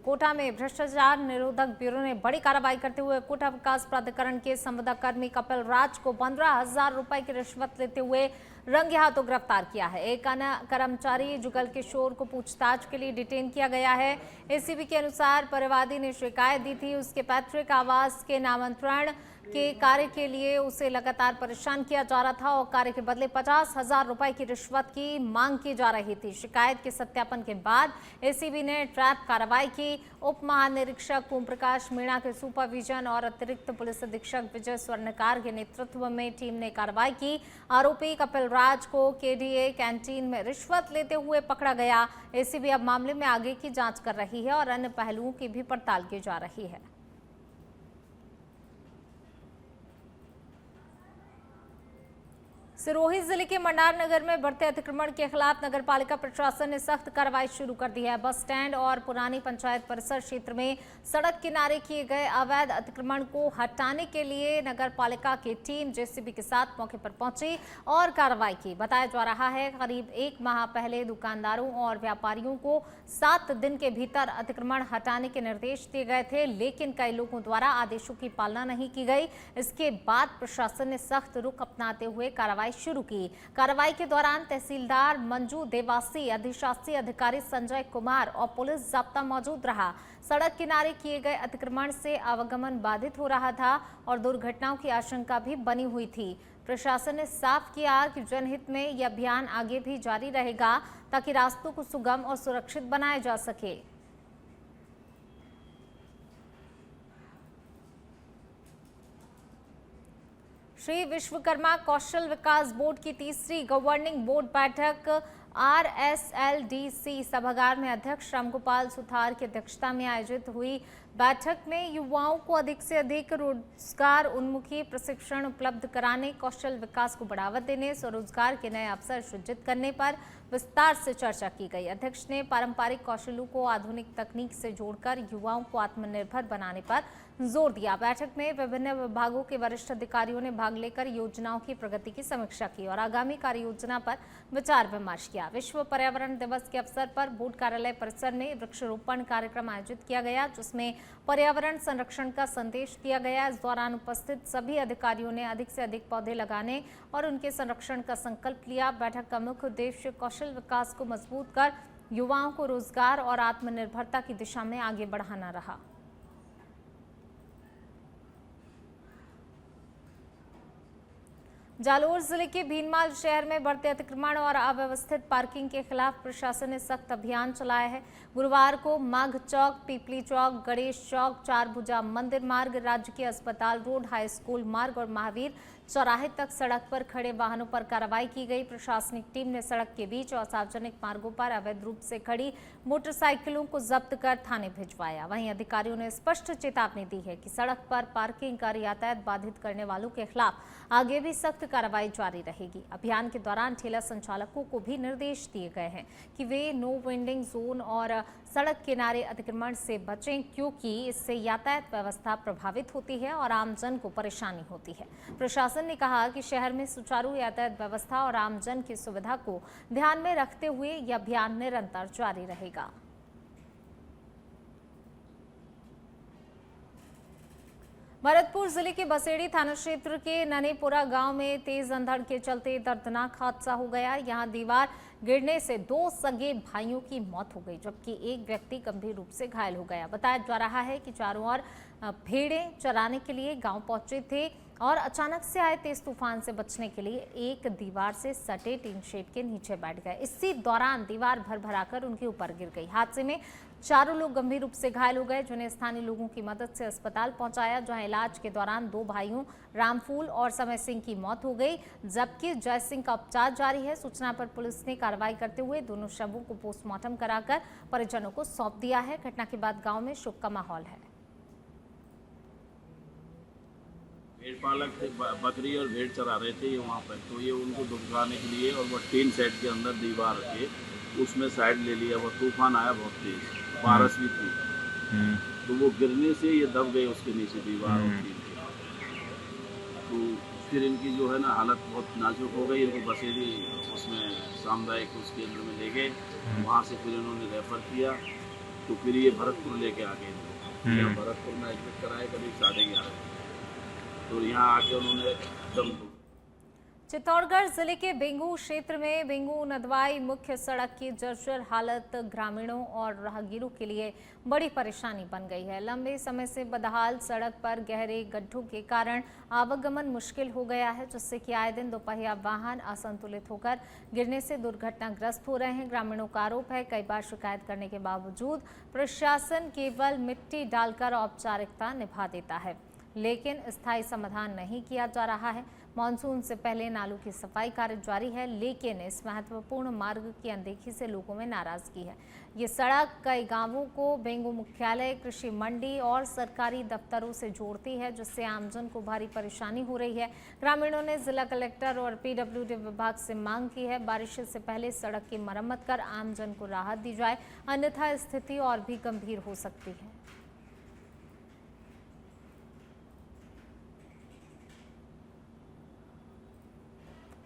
कोटा में भ्रष्टाचार निरोधक ब्यूरो ने बड़ी कार्रवाई करते हुए कोटा विकास प्राधिकरण के संविदा कर्मी कपिल राज को 15,000 रुपए की रिश्वत लेते हुए रंगे हाथों गिरफ्तार किया है। एक अन्य कर्मचारी जुगल किशोर को पूछताछ के लिए डिटेन किया गया है। एसीबी के अनुसार परिवादी ने शिकायत दी थी, उसके पैतृक आवास के नामांतरण के कार्य के लिए उसे लगातार परेशान किया जा रहा था और कार्य के बदले 50,000 रुपए की रिश्वत की मांग की जा रही थी। शिकायत के सत्यापन के बाद एसीबी ने ट्रैप कार्रवाई की। उप महानिरीक्षक ओम प्रकाश मीणा के सुपरविजन और अतिरिक्त पुलिस अधीक्षक विजय स्वर्णकार के नेतृत्व में टीम ने कार्रवाई की। आरोपी कपिल राज को केडीए कैंटीन में रिश्वत लेते हुए पकड़ा गया। एसीबी अब मामले में आगे की जांच कर रही है और अन्य पहलुओं की भी पड़ताल की जा रही है। सिरोही जिले के मंडार नगर में बढ़ते अतिक्रमण के खिलाफ नगर पालिका प्रशासन ने सख्त कार्रवाई शुरू कर दी है। बस स्टैंड और पुरानी पंचायत परिसर क्षेत्र में सड़क किनारे किए गए अवैध अतिक्रमण को हटाने के लिए नगर पालिका की टीम जेसीबी के साथ मौके पर पहुंची और कार्रवाई की। बताया जा रहा है करीब 1 माह पहले दुकानदारों और व्यापारियों को 7 दिन के भीतर अतिक्रमण हटाने के निर्देश दिए गए थे, लेकिन कई लोगों द्वारा आदेशों की पालना नहीं की गई। इसके बाद प्रशासन ने सख्त रुख अपनाते हुए कार्रवाई शुरू की। कार्रवाई के दौरान तहसीलदार मंजू देवासी, अधिशासी अधिकारी संजय कुमार और पुलिस जाब्ता मौजूद रहा। सड़क किनारे किए गए अतिक्रमण से आवागमन बाधित हो रहा था और दुर्घटनाओं की आशंका भी बनी हुई थी। प्रशासन ने साफ किया कि जनहित में यह अभियान आगे भी जारी रहेगा ताकि रास्तों को सुगम और सुरक्षित बनाया जा सके। श्री विश्वकर्मा कौशल विकास बोर्ड की तीसरी गवर्निंग बोर्ड बैठक RSLDC सभागार में अध्यक्ष रामगोपाल सुथार की अध्यक्षता में आयोजित हुई। बैठक में युवाओं को अधिक से अधिक रोजगार उन्मुखी प्रशिक्षण उपलब्ध कराने, कौशल विकास को बढ़ावा देने, स्वरोजगार के नए अवसर सृजित करने पर विस्तार से चर्चा की गई। अध्यक्ष ने पारंपरिक कौशलों को आधुनिक तकनीक से जोड़कर युवाओं को आत्मनिर्भर बनाने पर जोर दिया। बैठक में विभिन्न विभागों के वरिष्ठ अधिकारियों ने भाग लेकर योजनाओं की प्रगति की समीक्षा की और आगामी कार्य योजना पर विचार विमर्श किया। विश्व पर्यावरण दिवस के अवसर पर बोर्ड कार्यालय परिसर में वृक्षारोपण कार्यक्रम आयोजित किया गया, जिसमें पर्यावरण संरक्षण का संदेश दिया गया। इस दौरान उपस्थित सभी अधिकारियों ने अधिक से अधिक पौधे लगाने और उनके संरक्षण का संकल्प लिया। बैठक का मुख्य उद्देश्य कौशल विकास को मजबूत कर युवाओं को रोजगार और आत्मनिर्भरता की दिशा में आगे बढ़ाना रहा। जालोर जिले के भीनमाल शहर में बढ़ते अतिक्रमण और अव्यवस्थित पार्किंग के खिलाफ प्रशासन ने सख्त अभियान चलाया है। गुरुवार को माघ चौक, पीपली चौक, गणेश चौक, चारभुजा मंदिर मार्ग, राजकीय अस्पताल रोड, हाई स्कूल मार्ग और महावीर चौराहे तक सड़क पर खड़े वाहनों पर कार्रवाई की गई। प्रशासनिक टीम ने सड़क के बीच और सार्वजनिक मार्गों पर अवैध रूप से खड़ी मोटरसाइकिलों को जब्त कर थाने भिजवाया। वहीं अधिकारियों ने स्पष्ट चेतावनी दी है कि सड़क पर पार्किंग कर यातायात बाधित करने वालों के खिलाफ आगे भी सख्त कार्रवाई जारी रहेगी। अभियान के दौरान ठेला संचालकों को भी निर्देश दिए गए हैं कि वे नो वेंडिंग जोन और सड़क किनारे अतिक्रमण से बचें, क्योंकि इससे यातायात व्यवस्था प्रभावित होती है और आमजन को परेशानी होती है। प्रशासन ने कहा कि शहर में सुचारू यातायात व्यवस्था और आमजन की सुविधा को ध्यान में रखते हुए यह अभियान निरंतर जारी रहेगा। भरतपुर जिले के बसेड़ी थाना क्षेत्र के ननेपुरा गांव में तेज अंधड़ के चलते दर्दनाक हादसा हो गया। यहां दीवार गिरने से 2 सगे भाइयों की मौत हो गई, जबकि एक व्यक्ति गंभीर रूप से घायल हो गया। बताया जा रहा है कि चारों ओर भेड़ें चराने के लिए गांव पहुंचे थे और अचानक से आए तेज तूफान से बचने के लिए एक दीवार से सटे टीन शेड के नीचे बैठ गए। इसी दौरान दीवार भरभराकर उनके ऊपर गिर गई। हादसे में चारों लोग गंभीर रूप से घायल हो गए, जिन्हें स्थानीय लोगों की मदद से अस्पताल पहुंचाया, जहां इलाज के दौरान 2 भाइयों रामफूल और समय सिंह की मौत हो गई, जबकि जय सिंह का उपचार जारी है। सूचना पर पुलिस ने कार्रवाई करते हुए दोनों शवों को पोस्टमार्टम कराकर परिजनों को सौंप दिया है। घटना के बाद गाँव में शोक का माहौल है। भेड़ पालक बकरी और भेड़ चरा रहे थे वहाँ पर, तो ये उनको दुबकाने के लिए और वो टीन सेट के अंदर दीवार के उसमें साइड ले लिया। वो तूफान आया बहुत तेज, बारिश भी थी, तो वो गिरने से ये दब गए उसके नीचे दीवार और टीन के। तो फिर इनकी जो है ना हालत बहुत नाजुक हो गई। इनको बसेड़ी उसमें सामुदायिक उस केंद्र में ले गए, वहाँ से फिर इन्होंने रेफर किया तो फिर ये भरतपुर लेके आ गए थे। यहाँ भरतपुर में एडमिट कराए करीब 11:30, तो यहाँ आके उन्होंने दम तोड़। चित्तौड़गढ़ जिले के बेंगू क्षेत्र में बेंगू नदवाई मुख्य सड़क की जर्जर हालत ग्रामीणों और राहगीरों के लिए बड़ी परेशानी बन गई है। लंबे समय से बदहाल सड़क पर गहरे गड्ढों के कारण आवागमन मुश्किल हो गया है, जिससे कि आए दिन दोपहिया वाहन असंतुलित होकर गिरने से दुर्घटनाग्रस्त हो रहे हैं। ग्रामीणों का आरोप है कई बार शिकायत करने के बावजूद प्रशासन केवल मिट्टी डालकर औपचारिकता निभा देता है, लेकिन स्थायी समाधान नहीं किया जा रहा है। मानसून से पहले नालों की सफाई कार्य जारी है, लेकिन इस महत्वपूर्ण मार्ग की अनदेखी से लोगों में नाराजगी है। ये सड़क कई गांवों को बेंगू मुख्यालय, कृषि मंडी और सरकारी दफ्तरों से जोड़ती है, जिससे आमजन को भारी परेशानी हो रही है। ग्रामीणों ने जिला कलेक्टर और पीडब्ल्यूडी विभाग से मांग की है बारिश से पहले सड़क की मरम्मत कर आमजन को राहत दी जाए, अन्यथा स्थिति और भी गंभीर हो सकती है।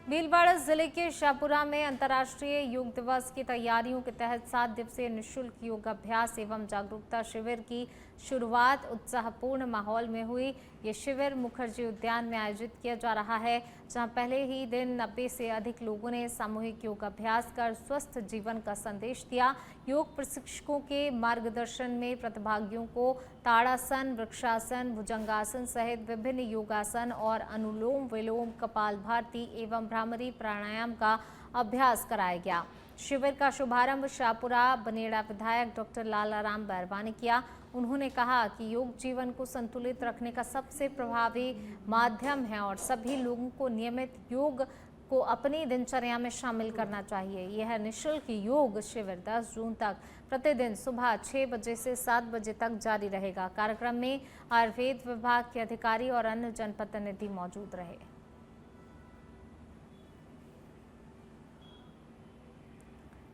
भीलवाड़ा जिले के शाहपुरा में अंतर्राष्ट्रीय योग दिवस की तैयारियों के तहत 7 दिवसीय निःशुल्क योगाभ्यास एवं जागरूकता शिविर की शुरुआत उत्साहपूर्ण माहौल में हुई। ये शिविर मुखर्जी उद्यान में आयोजित किया जा रहा है, जहां पहले ही दिन 90 से अधिक लोगों ने सामूहिक योगाभ्यास कर स्वस्थ जीवन का संदेश दिया। योग प्रशिक्षकों के मार्गदर्शन में प्रतिभागियों को ताड़ासन, वृक्षासन, भुजंगासन सहित विभिन्न योगासन और अनुलोम विलोम, कपालभाति एवं भ्रामरी प्राणायाम का अभ्यास कराया गया। शिविर का शुभारंभ शाहपुरा बनेड़ा विधायक डॉक्टर लालाराम बैरवा ने किया। उन्होंने कहा कि योग जीवन को संतुलित रखने का सबसे प्रभावी माध्यम है और सभी लोगों को नियमित योग को अपनी दिनचर्या में शामिल करना चाहिए। यह निःशुल्क योग शिविर 10 जून तक प्रतिदिन सुबह 6 बजे से 7 बजे तक जारी रहेगा। कार्यक्रम में आयुर्वेद विभाग के अधिकारी और अन्य जनप्रतिनिधि मौजूद रहे।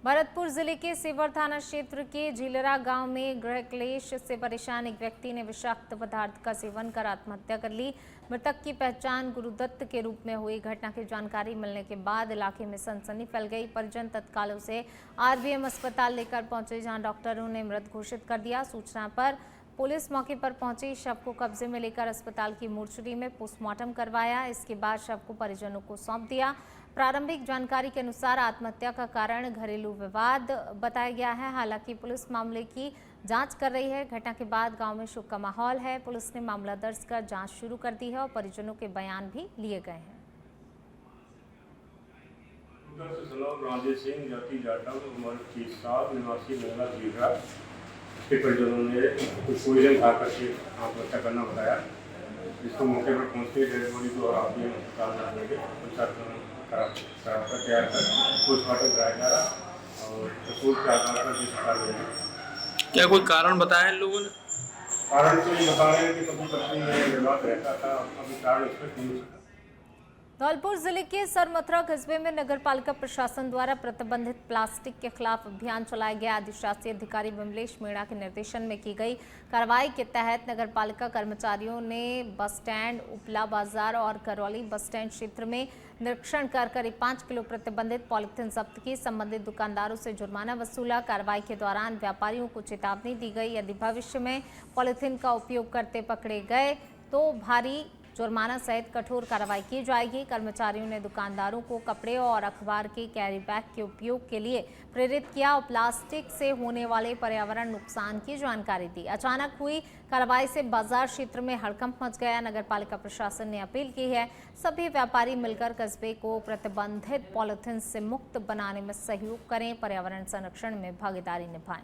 भरतपुर जिले के सेवर थाना क्षेत्र के झीलरा गांव में गृह क्लेश से परेशान एक व्यक्ति ने विषाक्त पदार्थ का सेवन कर आत्महत्या कर ली। मृतक की पहचान गुरुदत्त के रूप में हुई। घटना की जानकारी मिलने के बाद इलाके में सनसनी फैल गई। परिजन तत्काल उसे आरबीएम अस्पताल लेकर पहुंचे, जहां डॉक्टरों ने मृत घोषित कर दिया। सूचना पर पुलिस मौके पर पहुंची, शव को कब्जे में लेकर अस्पताल की मोर्चरी में पोस्टमार्टम करवाया। इसके बाद शव को परिजनों को सौंप दिया। प्रारंभिक जानकारी के अनुसार आत्महत्या का कारण घरेलू विवाद बताया गया है। हालांकि पुलिस मामले की जांच कर रही है। घटना के बाद गांव में शोक का माहौल है। पुलिस ने मामला दर्ज कर जांच शुरू कर दी है और परिजनों के बयान भी लिए गए हैं। राजेश सिंह जाति जाटव, उम्र 30 साल, निवासी महिला झीलरा के परिजनों ने कुछ पॉइजन खाकर के आत्महत्या करना बताया। जिसको मौके पर पहुंचते डेड बॉडी को आरबीएम अस्पताल में लेके तैयार कर पोस्टमार्टम कराया जा रहा और रिपोर्ट के आधार पर गिरफ्तार हुए हैं। क्या कोई कारण बताया इन लोगों ने? कारण तो ये बता रहे हैं कि पति पत्नी में विवाद रहता था, अभी कारण स्पष्ट नहीं हो। धौलपुर जिले के सरमथुरा कस्बे में नगरपालिका प्रशासन द्वारा प्रतिबंधित प्लास्टिक के खिलाफ अभियान चलाया गया। अधिशासी अधिकारी विमलेश मीणा के निर्देशन में की गई कार्रवाई के तहत नगरपालिका कर्मचारियों ने बस स्टैंड, उपला बाजार और करौली बस स्टैंड क्षेत्र में निरीक्षण कर करीब 5 किलो प्रतिबंधित पॉलिथीन जब्त की। संबंधित दुकानदारों से जुर्माना वसूला। कार्रवाई के दौरान व्यापारियों को चेतावनी दी गई, यदि भविष्य में पॉलिथीन का उपयोग करते पकड़े गए तो भारी जुर्माना सहित कठोर कार्रवाई की जाएगी। कर्मचारियों ने दुकानदारों को कपड़े और अखबार के कैरी बैग के उपयोग के लिए प्रेरित किया और प्लास्टिक से होने वाले पर्यावरण नुकसान की जानकारी दी। अचानक हुई कार्रवाई से बाजार क्षेत्र में हड़कंप मच गया। नगरपालिका प्रशासन ने अपील की है सभी व्यापारी मिलकर कस्बे को प्रतिबंधित पॉलिथीन से मुक्त बनाने में सहयोग करें, पर्यावरण संरक्षण में भागीदारी निभाएं।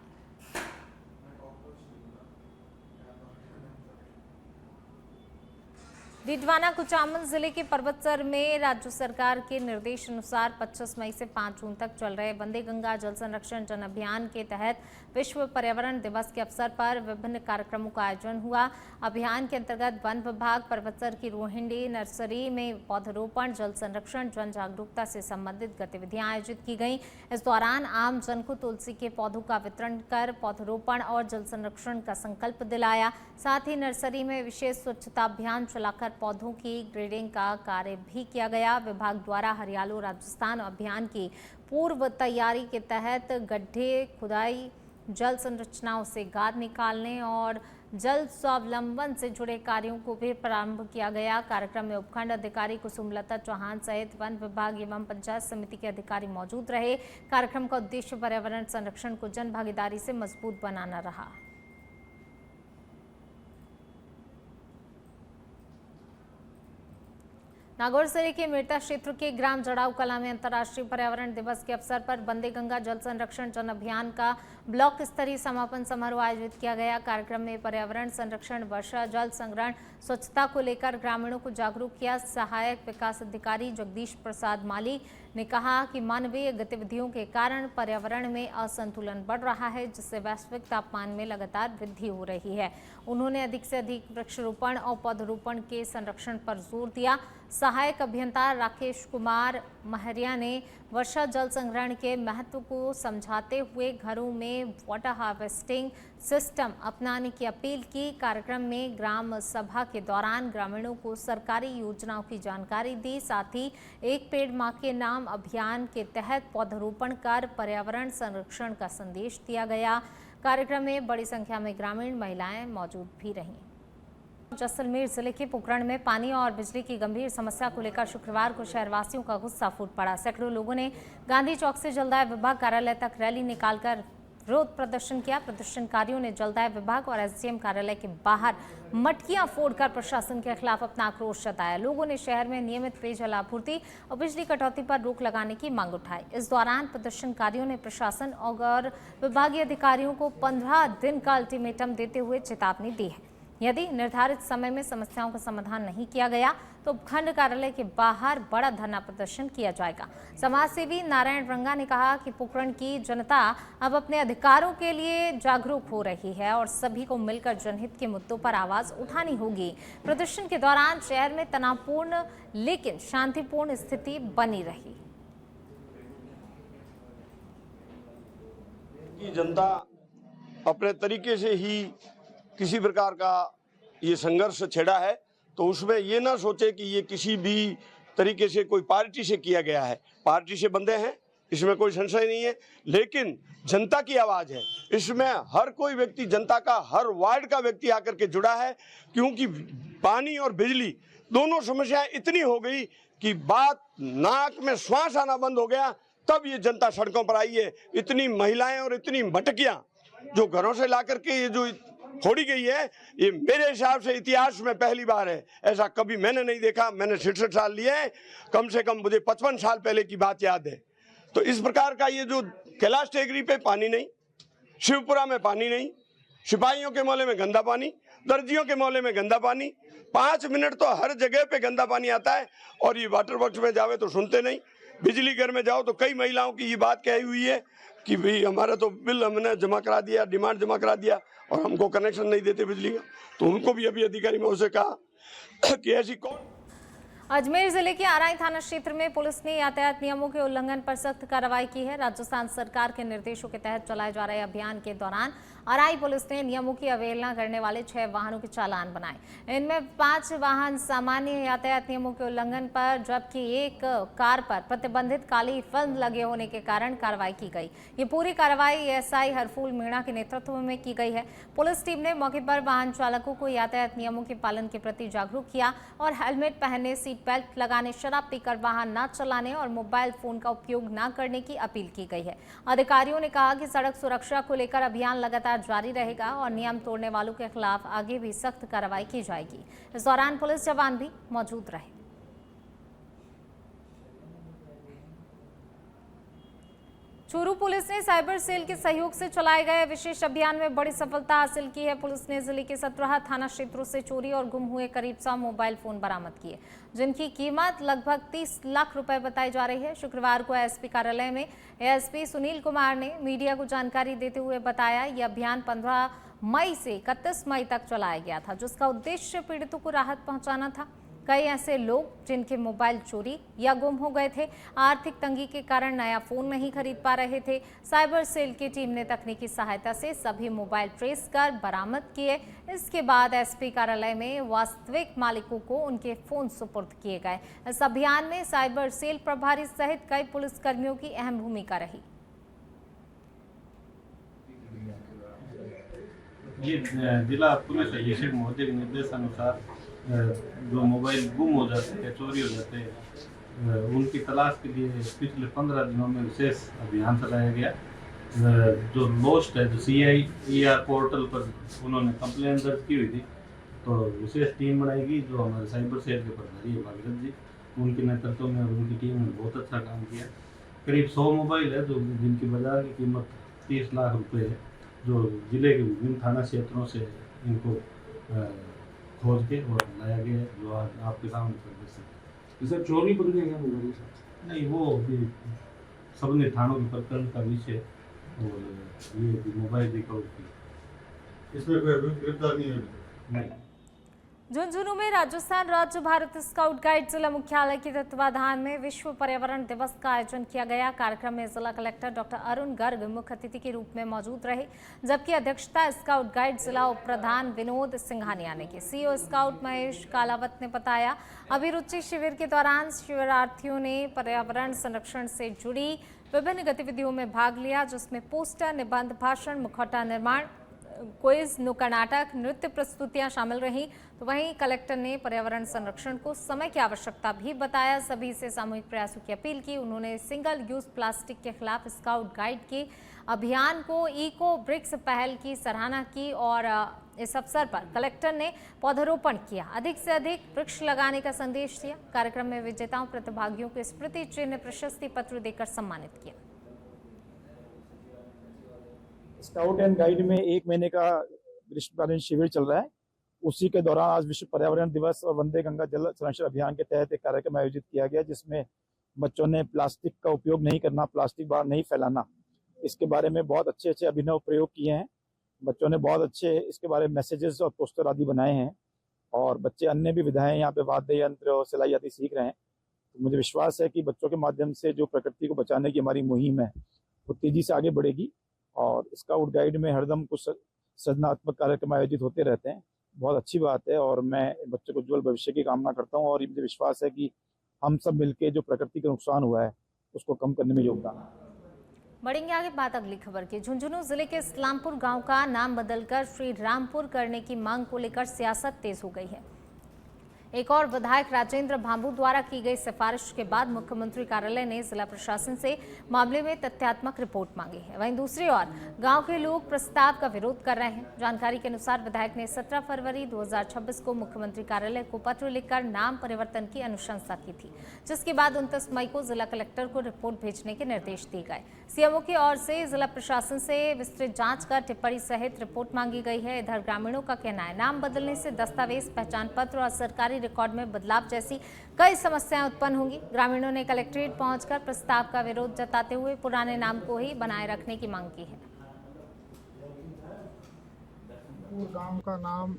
डिडवाना कुचामन जिले के पर्वतसर में राज्य सरकार के निर्देश अनुसार 25 मई से 5 जून तक चल रहे वंदे गंगा जल संरक्षण जन अभियान के तहत विश्व पर्यावरण दिवस के अवसर पर विभिन्न कार्यक्रमों का आयोजन हुआ। अभियान के अंतर्गत वन विभाग पर्वतसर की रोहिंडी नर्सरी में पौधरोपण, जल संरक्षण, जन जागरूकता से संबंधित गतिविधियां आयोजित की गई। इस दौरान आम जन को तुलसी के पौधों का वितरण कर पौधरोपण और जल संरक्षण का संकल्प दिलाया। साथ ही नर्सरी में विशेष स्वच्छता अभियान चलाकर पौधों की ग्रेडिंग का कार्य भी किया गया। विभाग द्वारा हरियालो राजस्थान अभियान की पूर्व तैयारी के तहत गड्ढे खुदाई जल संरचनाओं से गाद निकालने और जल स्वावलंबन से जुड़े कार्यों को भी प्रारंभ किया गया। कार्यक्रम में उपखंड अधिकारी कुसुमलता चौहान सहित वन विभाग एवं पंचायत समिति के अधिकारी मौजूद रहे। कार्यक्रम का उद्देश्य पर्यावरण संरक्षण को जन भागीदारी से मजबूत बनाना रहा। नागौर जिले के मेड़ता क्षेत्र के ग्राम जड़ाऊ कला में अंतर्राष्ट्रीय पर्यावरण दिवस के अवसर पर वंदे गंगा जल संरक्षण जन अभियान का ब्लॉक स्तरीय समापन समारोह आयोजित किया गया। कार्यक्रम में पर्यावरण संरक्षण, वर्षा जल संग्रहण, स्वच्छता को लेकर ग्रामीणों को जागरूक किया। सहायक विकास अधिकारी जगदीश प्रसाद माली ने कहा कि मानवीय गतिविधियों के कारण पर्यावरण में असंतुलन बढ़ रहा है, जिससे वैश्विक तापमान में लगातार वृद्धि हो रही है। उन्होंने अधिक से अधिक वृक्षारोपण और पौधरोपण के संरक्षण पर जोर दिया। सहायक अभियंता राकेश कुमार महरिया ने वर्षा जल संग्रहण के महत्व को समझाते हुए घरों में वाटर हार्वेस्टिंग सिस्टम अपनाने की अपील की। कार्यक्रम में ग्राम सभा के दौरान ग्रामीणों को सरकारी योजनाओं की जानकारी दी। साथ ही एक पेड़ मां के नाम अभियान के तहत पौधरोपण कर पर्यावरण संरक्षण का संदेश दिया गया। कार्यक्रम में बड़ी संख्या में ग्रामीण महिलाएं मौजूद भी रहीं। जैसलमेर जिले के पोखरण में पानी और बिजली की गंभीर समस्या को लेकर शुक्रवार को शहरवासियों का गुस्सा फूट पड़ा। सैकड़ों लोगों ने गांधी चौक से जलदाय विभाग कार्यालय तक रैली निकालकर विरोध प्रदर्शन किया। प्रदर्शनकारियों ने जलदाय विभाग और एसडीएम कार्यालय के बाहर मटकियां फोड़कर प्रशासन के खिलाफ अपना आक्रोश जताया। लोगों ने शहर में नियमित पेयजल आपूर्ति और बिजली कटौती पर रोक लगाने की मांग उठाई। इस दौरान प्रदर्शनकारियों ने प्रशासन और विभागीय अधिकारियों को 15 दिन का अल्टीमेटम देते हुए चेतावनी दी है। यदि निर्धारित समय में समस्याओं का समाधान नहीं किया गया तो उपखंड कार्यालय के बाहर बड़ा धरना प्रदर्शन किया जाएगा। समाजसेवी नारायण रंगा ने कहा कि पोखरण की जनता अब अपने अधिकारों के लिए जागरूक हो रही है और सभी को मिलकर जनहित के मुद्दों पर आवाज उठानी होगी। प्रदर्शन के दौरान शहर में तनावपूर्ण लेकिन शांतिपूर्ण स्थिति बनी रही। जनता अपने तरीके से ही किसी प्रकार का ये संघर्ष छेड़ा है, तो उसमें ये ना सोचे कि ये किसी भी तरीके से कोई पार्टी से किया गया है। पार्टी से बंधे हैं, इसमें कोई संशय नहीं है, लेकिन जनता की आवाज़ है। इसमें हर कोई व्यक्ति, जनता का हर वार्ड का व्यक्ति आकर के जुड़ा है, क्योंकि पानी और बिजली दोनों समस्याएं इतनी हो गई कि बात नाक में श्वास आना बंद हो गया। तब ये जनता सड़कों पर आई है। इतनी महिलाएं और इतनी मटकियां जो घरों से ला करके ये जो फोड़ी गई है, ये मेरे हिसाब से इतिहास में पहली बार है। ऐसा कभी मैंने नहीं देखा। मैंने 66 साल लिए हैं, कम से कम मुझे 55 साल पहले की बात याद है। तो इस प्रकार का ये जो कैलाश टेकरी पे पानी नहीं, शिवपुरा में पानी नहीं, सिपाहियों के मोहल्ले में गंदा पानी, दर्जियों के मोहल्ले में गंदा पानी, 5 मिनट तो हर जगह पे गंदा पानी आता है। और ये वाटर वर्क्स में जावे तो सुनते नहीं। बिजली घर में जाओ तो कई महिलाओं की ये बात कही हुई है कि भाई हमारा तो बिल हमने जमा करा दिया, डिमांड जमा करा दिया और हमको कनेक्शन नहीं देते बिजली का। तो उनको भी अभी अधिकारी महोदय से कहा कि ऐसी कौन। अजमेर जिले के आराई थाना क्षेत्र में पुलिस ने यातायात नियमों के उल्लंघन पर सख्त कार्रवाई की है। राजस्थान सरकार के निर्देशों के तहत चलाए जा रहे अभियान के दौरान आराई पुलिस ने नियमों की अवहेलना करने वाले 6 वाहनों के चालान बनाए। इनमें 5 वाहन सामान्य यातायात नियमों के उल्लंघन पर, जबकि एक कार पर प्रतिबंधित काली फिल्म लगे होने के कारण कार्रवाई की गई। ये पूरी कार्रवाई एसआई हरफूल मीणा के नेतृत्व में की गई है। पुलिस टीम ने मौके पर वाहन चालकों को यातायात नियमों के पालन के प्रति जागरूक किया और हेलमेट पहनने, सीट बेल्ट लगाने, शराब पीकर वाहन न चलाने और मोबाइल फोन का उपयोग न करने की अपील की गई है। अधिकारियों ने कहा कि सड़क सुरक्षा को लेकर अभियान लगातार जारी रहेगा और नियम तोड़ने वालों के खिलाफ आगे भी सख्त कार्रवाई की जाएगी। इस दौरान पुलिस जवान भी मौजूद रहे। चूरू पुलिस ने साइबर सेल के सहयोग से चलाए गए विशेष अभियान में बड़ी सफलता हासिल की है। पुलिस ने जिले के 17 थाना क्षेत्रों से चोरी और गुम हुए करीब 100 मोबाइल फोन बरामद किए, जिनकी कीमत लगभग 30 लाख रुपए बताई जा रही है। शुक्रवार को एसपी कार्यालय में एएसपी सुनील कुमार ने मीडिया को जानकारी देते हुए बताया, यह अभियान 15 मई से 31 मई तक चलाया गया था, जिसका उद्देश्य पीड़ितों को राहत पहुंचाना था। कई ऐसे लोग जिनके मोबाइल चोरी या गुम हो गए थे, आर्थिक तंगी के कारण नया फोन नहीं खरीद पा रहे थे। साइबर सेल की टीम ने तकनीकी सहायता से सभी मोबाइल ट्रेस कर बरामद किए। इसके बाद एसपी कार्यालय में वास्तविक मालिकों को उनके फोन सुपुर्द किए गए। इस अभियान में साइबर सेल प्रभारी सहित कई पुलिसकर्मियों की अहम भूमिका रही। ये जिला पुलिस अधीक्षक महोदय के निर्देशानुसार जो मोबाइल गुम हो जाते हैं, चोरी हो जाते हैं, उनकी तलाश के लिए पिछले 15 दिनों में विशेष अभियान चलाया गया। जो लोस्ट है, जो CIER पोर्टल पर उन्होंने कंप्लेन दर्ज की हुई थी, तो विशेष टीम बनाएगी जो हमारे साइबर सेल के प्रभारी है भागीरथ जी, उनके नेतृत्व में और उनकी टीम ने बहुत अच्छा काम किया। करीब 100 मोबाइल है जो जिनकी बाजार की कीमत 30 लाख रुपए है, जो जिले के विभिन्न थाना क्षेत्रों से इनको खोज के और लाया गया है, जो आज आपके सामने प्रदर्शित है। सर चोरी पकड़ी है क्या मोबाइल सर? नहीं, वो भी सबने थानों के प्रकरण का विषय और ये मोबाइल रिकवर की। इसमें कोई अभी गिरफ्तार नहीं है? नहीं। झुंझुनू में राजस्थान राज्य भारत स्काउट गाइड जिला मुख्यालय के तत्वाधान में विश्व पर्यावरण दिवस का आयोजन किया गया। कार्यक्रम में जिला कलेक्टर डॉक्टर अरुण गर्ग मुख्य अतिथि के रूप में मौजूद रहे, जबकि अध्यक्षता स्काउट गाइड जिला उप प्रधान विनोद सिंघानिया ने की। CEO स्काउट महेश कालावत ने बताया, अभिरुचि शिविर के दौरान शिविरार्थियों ने पर्यावरण संरक्षण से जुड़ी विभिन्न गतिविधियों में भाग लिया, जिसमें पोस्टर, निबंध, भाषण, मुखौटा निर्माण, क्विज, नुक्कड़ नाटक, नृत्य प्रस्तुतियां शामिल रहीं। तो वहीं कलेक्टर ने पर्यावरण संरक्षण को समय की आवश्यकता भी बताया, सभी से सामूहिक प्रयासों की अपील की। उन्होंने सिंगल यूज प्लास्टिक के खिलाफ स्काउट गाइड के अभियान को इको ब्रिक्स पहल की सराहना की और इस अवसर पर कलेक्टर ने पौधारोपण किया, अधिक से अधिक वृक्ष लगाने का संदेश दिया। कार्यक्रम में विजेताओं प्रतिभागियों को स्मृति चिन्ह, प्रशस्ति पत्र देकर सम्मानित किया। स्काउट एंड गाइड में 1 महीने का ग्रीष्मकालीन शिविर चल रहा है। उसी के दौरान आज विश्व पर्यावरण दिवस और वंदे गंगा जल संरक्षण अभियान के तहत एक कार्यक्रम आयोजित किया गया, जिसमें बच्चों ने प्लास्टिक का उपयोग नहीं करना, प्लास्टिक बाहर नहीं फैलाना, इसके बारे में बहुत अच्छे अच्छे अभिनव प्रयोग किए हैं। बच्चों ने बहुत अच्छे इसके बारे में मैसेजेस और पोस्टर आदि बनाए हैं और बच्चे अन्य भी विधाएं यहाँ पे वाद्य यंत्र और सिलाई आदि सीख रहे हैं। तो मुझे विश्वास है कि बच्चों के माध्यम से जो प्रकृति को बचाने की हमारी मुहिम है वो तेजी से आगे बढ़ेगी और स्काउट गाइड में हरदम कुछ सृजनात्मक कार्यक्रम आयोजित होते रहते हैं। बहुत अच्छी बात है और मैं बच्चों को उज्जवल भविष्य की कामना करता हूँ और मुझे विश्वास है कि हम सब मिलकर जो प्रकृति का नुकसान हुआ है उसको कम करने में योगदान है। बढ़ेंगे आगे बात अगली खबर की। झुंझुनू जिले के इस्लामपुर गांव का नाम बदलकर श्री रामपुर करने की मांग को लेकर सियासत तेज हो गई है। एक और विधायक राजेंद्र भांबू द्वारा की गई सिफारिश के बाद मुख्यमंत्री कार्यालय ने जिला प्रशासन से मामले में तथ्यात्मक रिपोर्ट मांगी है। वहीं दूसरी ओर गांव के लोग प्रस्ताव का विरोध कर रहे हैं। जानकारी के अनुसार विधायक ने 17 फरवरी 2026 को मुख्यमंत्री कार्यालय को पत्र लिखकर नाम परिवर्तन की अनुशंसा की थी, जिसके बाद 29 मई को जिला कलेक्टर को रिपोर्ट भेजने के निर्देश दिए गए। सीएमओ की ओर से जिला प्रशासन से विस्तृत जांच कर टिप्पणी सहित रिपोर्ट मांगी गई है। इधर ग्रामीणों का कहना है, नाम बदलने से दस्तावेज, पहचान पत्र और सरकारी रिकॉर्ड में बदलाव जैसी कई समस्याएं उत्पन्न होंगी। ग्रामीणों ने कलेक्ट्रेट पहुंचकर प्रस्ताव का विरोध जताते हुए पुराने नाम को ही बनाए रखने की मांग की है। गांव का नाम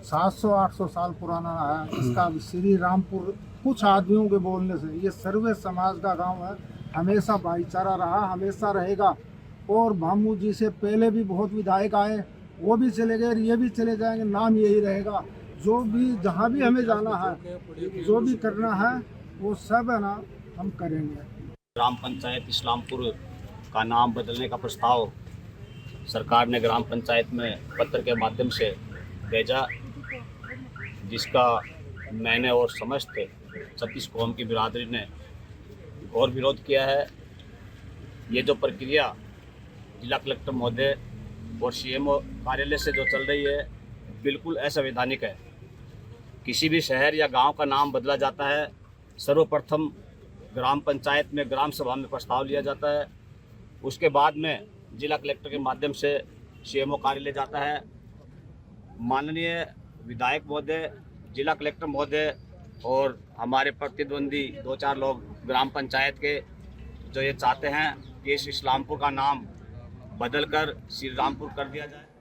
700-800 साल पुराना है। इसका श्री रामपुर कुछ आदमियों के बोलने से, ये सर्वे समाज का गांव है, हमेशा भाईचारा रहा, हमेशा रहेगा। और भामू जी से पहले भी बहुत विधायक आए, वो भी चले गए, ये भी चले जाएंगे, नाम यही रहेगा। जो भी जहाँ भी हमें जाना है, जो भी करना है, वो सब है ना हम करेंगे। ग्राम पंचायत इस्लामपुर का नाम बदलने का प्रस्ताव सरकार ने ग्राम पंचायत में पत्र के माध्यम से भेजा, जिसका मैंने और समस्त 36 कौम की बिरादरी ने घोर विरोध किया है। ये जो प्रक्रिया जिला कलेक्टर महोदय और सीएमओ कार्यालय से जो चल रही है, बिल्कुल असंवैधानिक है। किसी भी शहर या गांव का नाम बदला जाता है, सर्वप्रथम ग्राम पंचायत में ग्राम सभा में प्रस्ताव लिया जाता है, उसके बाद में जिला कलेक्टर के माध्यम से सीएमओ कार्यालय जाता है। माननीय विधायक महोदय, जिला कलेक्टर महोदय और हमारे प्रतिद्वंदी 2-4 लोग ग्राम पंचायत के जो ये चाहते हैं कि इस इस्लामपुर का नाम बदलकर श्री रामपुर कर दिया जाए।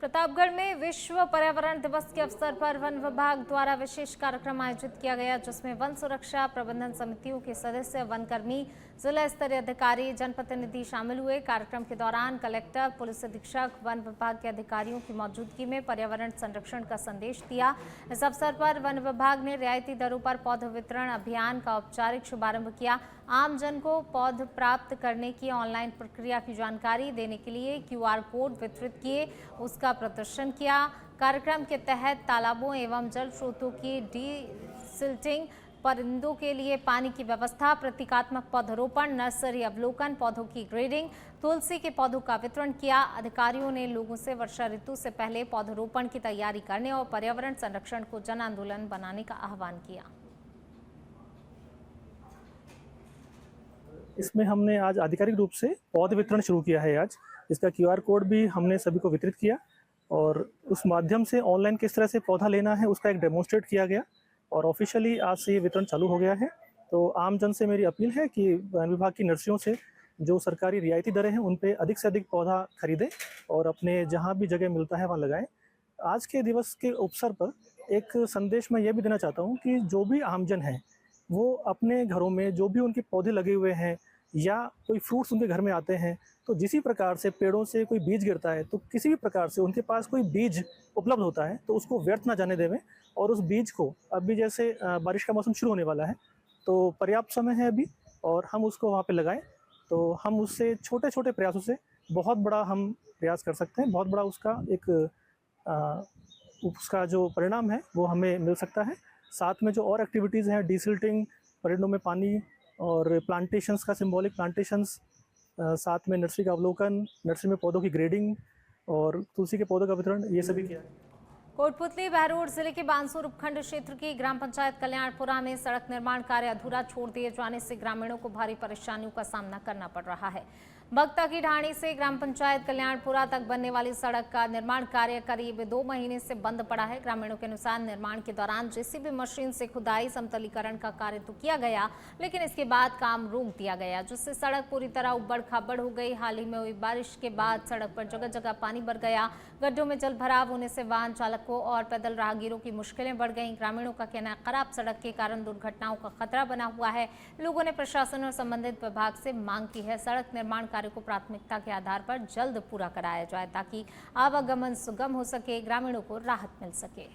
प्रतापगढ़ में विश्व पर्यावरण दिवस के अवसर पर वन विभाग द्वारा विशेष कार्यक्रम आयोजित किया गया, जिसमें वन सुरक्षा प्रबंधन समितियों के सदस्य, वनकर्मी, जिला स्तरीय अधिकारी, जनप्रतिनिधि शामिल हुए। कार्यक्रम के दौरान कलेक्टर, पुलिस अधीक्षक, वन विभाग के अधिकारियों की मौजूदगी में पर्यावरण संरक्षण का संदेश दिया। इस अवसर पर वन विभाग ने रियायती दरों पर पौध वितरण अभियान का औपचारिक शुभारंभ किया। आम जन को पौध प्राप्त करने की ऑनलाइन प्रक्रिया की जानकारी देने के लिए QR कोड वितरित किए। उसका का प्रदर्शन किया। कार्यक्रम के तहत तालाबों एवं जल स्रोतों की डीसिल्टिंग, परिंदों के लिए पानी की व्यवस्था, प्रतीकात्मक पौधरोपण, नर्सरी अवलोकन, पौधों की ग्रेडिंग, तुलसी के पौधों का वितरण किया। अधिकारियों ने लोगों से वर्षा ऋतु से पहले पौधरोपण की तैयारी करने और पर्यावरण संरक्षण को जन आंदोलन बनाने का आह्वान किया। इसमें हमने आज आधिकारिक रूप से पौध वितरण शुरू किया है। आज इसका QR कोड भी हमने सभी को वितरित किया और उस माध्यम से ऑनलाइन किस तरह से पौधा लेना है उसका एक डेमोन्स्ट्रेट किया गया और ऑफिशियली आज से ये वितरण चालू हो गया है। तो आम जन से मेरी अपील है कि वन विभाग की नर्सरियों से जो सरकारी रियायती दरें हैं उन पे अधिक से अधिक पौधा खरीदें और अपने जहाँ भी जगह मिलता है वहाँ लगाएं। आज के दिवस के अवसर पर एक संदेश मैं ये भी देना चाहता हूँ कि जो भी आमजन है वो अपने घरों में जो भी उनके पौधे लगे हुए हैं या कोई फ्रूट्स उनके घर में आते हैं तो जिसी प्रकार से पेड़ों से कोई बीज गिरता है तो किसी भी प्रकार से उनके पास कोई बीज उपलब्ध होता है तो उसको व्यर्थ ना जाने देवें और उस बीज को अभी जैसे बारिश का मौसम शुरू होने वाला है तो पर्याप्त समय है अभी और हम उसको वहाँ पे लगाएं तो हम उससे छोटे छोटे प्रयासों से बहुत बड़ा हम प्रयास कर सकते हैं। बहुत बड़ा उसका एक उसका जो परिणाम है वो हमें मिल सकता है। साथ में जो और एक्टिविटीज़ हैं डीसिल्टिंग, परिंदों में पानी और प्लांटेशंस का सिंबॉलिक प्लांटेशंस, साथ में नर्सरी का अवलोकन, नर्सरी में पौधों की ग्रेडिंग और तुलसी के पौधों का वितरण, ये सभी किया है। कोटपुतली बहरोड जिले के बांसुर उपखंड क्षेत्र की ग्राम पंचायत कल्याणपुरा में सड़क निर्माण कार्य अधूरा छोड़ दिए जाने से ग्रामीणों को भारी परेशानियों का सामना करना पड़ रहा है। बगता की ढाणी से ग्राम पंचायत कल्याणपुरा तक बनने वाली सड़क का निर्माण कार्य करीब 2 महीने से बंद पड़ा है। ग्रामीणों के अनुसार निर्माण के दौरान जेसीबी मशीन से खुदाई समतलीकरण का कार्य तो किया गया लेकिन इसके बाद काम रोक दिया गया जिससे सड़क पूरी तरह उबड़ खाबड़ हो गई। हाल ही में हुई बारिश के बाद सड़क पर जगह जगह पानी भर गया। गड्ढों में जल भराव होने से वाहन चालकों और पैदल राहगीरों की मुश्किलें बढ़ गईं। ग्रामीणों का कहना है खराब सड़क के कारण दुर्घटनाओं का खतरा बना हुआ है। लोगों ने प्रशासन और संबंधित विभाग से मांग की है सड़क निर्माण कार्य को प्राथमिकता के आधार पर जल्द पूरा कराया जाए ताकि आवागमन सुगम हो सके, ग्रामीणों को राहत मिल सके।